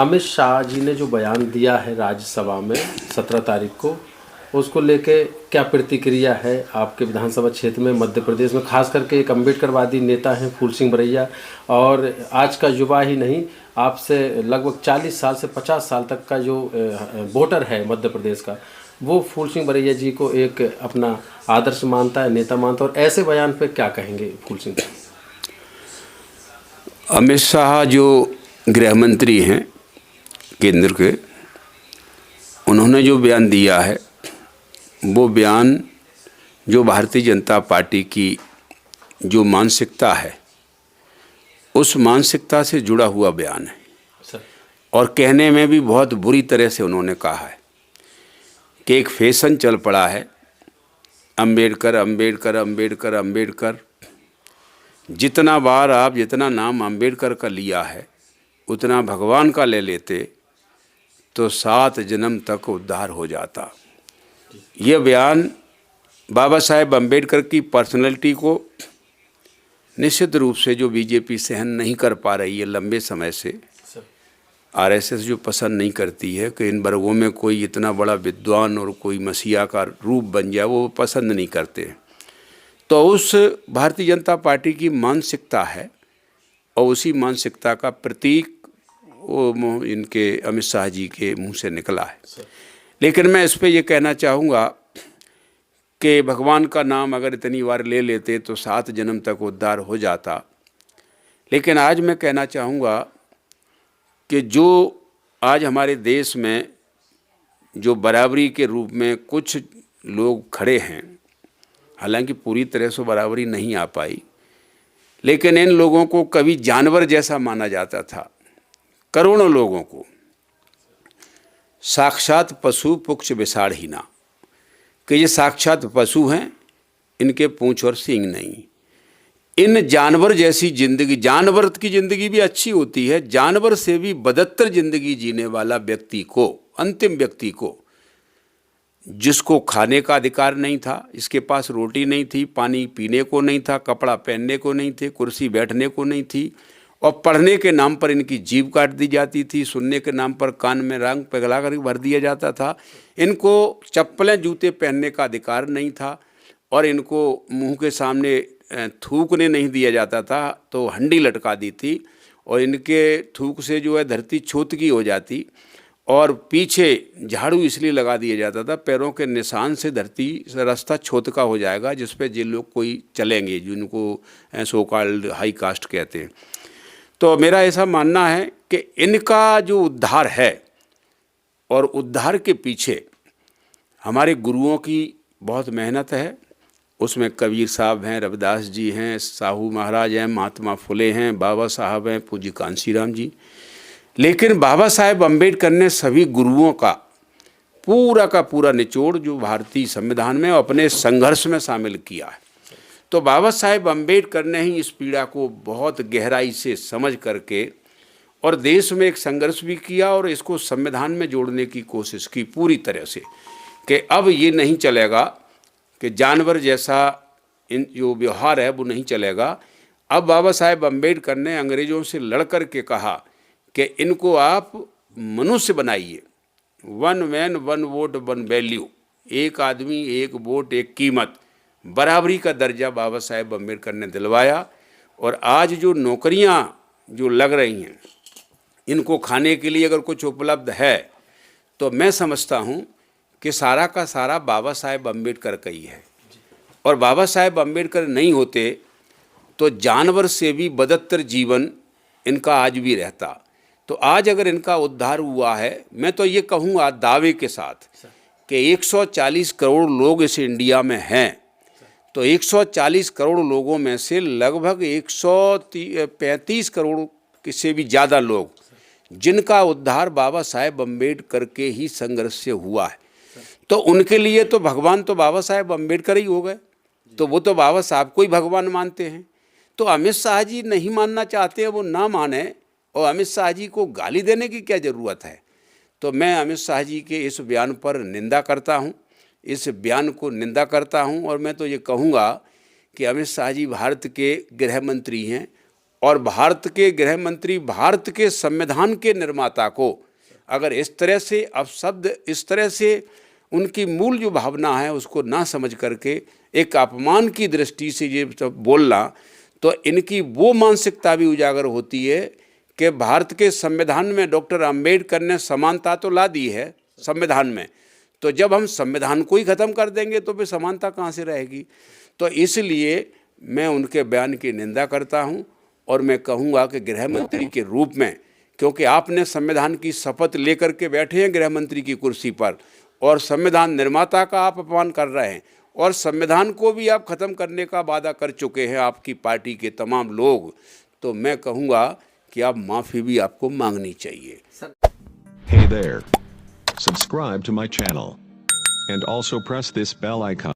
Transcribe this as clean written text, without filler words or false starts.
अमित शाह जी ने जो बयान दिया है राज्यसभा में 17 तारीख को, उसको लेके क्या प्रतिक्रिया है आपके विधानसभा क्षेत्र में, मध्य प्रदेश में? खास करके एक अम्बेडकरवादी नेता हैं फूल सिंह बरैया, और आज का युवा ही नहीं, आपसे लगभग 40 साल से 50 साल तक का जो वोटर है मध्य प्रदेश का, वो फूल सिंह बरैया जी को एक अपना आदर्श मानता है, नेता मानता है। और ऐसे बयान पे क्या कहेंगे फूल सिंह? अमित शाह जो गृह मंत्री हैं केंद्र के, उन्होंने जो बयान दिया है वो बयान जो भारतीय जनता पार्टी की जो मानसिकता है उस मानसिकता से जुड़ा हुआ बयान है सर। और कहने में भी बहुत बुरी तरह से उन्होंने कहा है कि एक फैशन चल पड़ा है, अम्बेडकर अम्बेडकर अम्बेडकर अम्बेडकर। जितना बार आप जितना नाम अम्बेडकर का लिया है उतना भगवान का ले लेते तो 7 जन्म तक उद्धार हो जाता। यह बयान बाबा साहेब अम्बेडकर की पर्सनैलिटी को निश्चित रूप से जो बीजेपी सहन नहीं कर पा रही है लंबे समय से, आरएसएस जो पसंद नहीं करती है कि इन वर्गों में कोई इतना बड़ा विद्वान और कोई मसीहा का रूप बन जाए, वो पसंद नहीं करते। तो उस भारतीय जनता पार्टी की मानसिकता है और उसी मानसिकता का प्रतीक वो इनके अमित शाह जी के मुंह से निकला है। लेकिन मैं इस पे ये कहना चाहूँगा कि भगवान का नाम अगर इतनी बार ले लेते तो 7 जन्म तक उद्धार हो जाता। लेकिन आज मैं कहना चाहूँगा कि जो आज हमारे देश में जो बराबरी के रूप में कुछ लोग खड़े हैं, हालांकि पूरी तरह से बराबरी नहीं आ पाई, लेकिन इन लोगों को कभी जानवर जैसा माना जाता था। करोड़ों लोगों को साक्षात पशु पुक्ष विसाड़हीना, कि ये साक्षात पशु हैं, इनके पूंछ और सींग नहीं। इन जानवर जैसी जिंदगी, जानवर की जिंदगी भी अच्छी होती है, जानवर से भी बदतर जिंदगी जीने वाला व्यक्ति को, अंतिम व्यक्ति को, जिसको खाने का अधिकार नहीं था, इसके पास रोटी नहीं थी, पानी पीने को नहीं था, कपड़ा पहनने को नहीं थे, कुर्सी बैठने को नहीं थी, और पढ़ने के नाम पर इनकी जीभ काट दी जाती थी, सुनने के नाम पर कान में रंग पिघला कर भर दिया जाता था, इनको चप्पलें जूते पहनने का अधिकार नहीं था, और इनको मुंह के सामने थूकने नहीं दिया जाता था तो हंडी लटका दी थी, और इनके थूक से जो है धरती छोतकी हो जाती, और पीछे झाड़ू इसलिए लगा दिया जाता था पैरों के निशान से धरती रास्ता छोतका हो जाएगा, जिस पे जिन लोग कोई चलेंगे जिनको सो कॉल्ड हाई कास्ट कहते हैं। तो मेरा ऐसा मानना है कि इनका जो उद्धार है, और उद्धार के पीछे हमारे गुरुओं की बहुत मेहनत है। उसमें कबीर साहब हैं, रविदास जी हैं, साहू महाराज हैं, महात्मा फुले हैं, बाबा साहब हैं, पूज्य कांशीराम जी। लेकिन बाबा साहेब अम्बेडकर ने सभी गुरुओं का पूरा निचोड़ जो भारतीय संविधान में अपने संघर्ष में शामिल किया है। तो बाबा साहेब अम्बेडकर ने ही इस पीड़ा को बहुत गहराई से समझ करके और देश में एक संघर्ष भी किया, और इसको संविधान में जोड़ने की कोशिश की पूरी तरह से, कि अब ये नहीं चलेगा कि जानवर जैसा इन जो व्यवहार है वो नहीं चलेगा। अब बाबा साहेब अम्बेडकर ने अंग्रेज़ों से लड़ कर के कहा कि इनको आप मनुष्य बनाइए, 1 मैन 1 वोट 1 वैल्यू, एक आदमी एक वोट एक कीमत, बराबरी का दर्जा बाबा साहेब अम्बेडकर ने दिलवाया। और आज जो नौकरियां जो लग रही हैं, इनको खाने के लिए अगर कुछ उपलब्ध है तो मैं समझता हूं कि सारा का सारा बाबा साहेब अम्बेडकर का ही है। और बाबा साहेब अम्बेडकर नहीं होते तो जानवर से भी बदतर जीवन इनका आज भी रहता। तो आज अगर इनका उद्धार हुआ है, मैं तो ये कहूँगा दावे के साथ कि 140 करोड़ लोग इस इंडिया में हैं, तो 140 करोड़ लोगों में से लगभग 135 करोड़ से भी ज़्यादा लोग जिनका उद्धार बाबा साहेब अम्बेडकर के ही संघर्ष से हुआ है, तो उनके लिए तो भगवान तो बाबा साहेब अम्बेडकर ही हो गए। तो वो तो बाबा साहब को ही भगवान मानते हैं। तो अमित शाह जी नहीं मानना चाहते हैं, वो ना माने, और अमित शाह जी को गाली देने की क्या ज़रूरत है। तो मैं अमित शाह जी के इस बयान पर निंदा करता हूँ, इस बयान को निंदा करता हूं। और मैं तो ये कहूँगा कि अमित शाह जी भारत के गृह मंत्री हैं, और भारत के गृह मंत्री, भारत के संविधान के निर्माता को अगर इस तरह से अपशब्द, इस तरह से उनकी मूल जो भावना है उसको ना समझ करके एक अपमान की दृष्टि से ये सब बोलना, तो इनकी वो मानसिकता भी उजागर होती है कि भारत के संविधान में डॉक्टर अंबेडकर ने समानता तो ला दी है संविधान में, तो जब हम संविधान को ही ख़त्म कर देंगे तो फिर समानता कहाँ से रहेगी। तो इसलिए मैं उनके बयान की निंदा करता हूँ और मैं कहूँगा कि गृह मंत्री के रूप में, क्योंकि आपने संविधान की शपथ लेकर के बैठे हैं गृह मंत्री की कुर्सी पर और संविधान निर्माता का आप अपमान कर रहे हैं और संविधान को भी आप ख़त्म करने का वादा कर चुके हैं आपकी पार्टी के तमाम लोग, तो मैं कहूँगा कि आप माफ़ी भी आपको मांगनी चाहिए। Hey there. Subscribe to my channel. And also press this bell icon.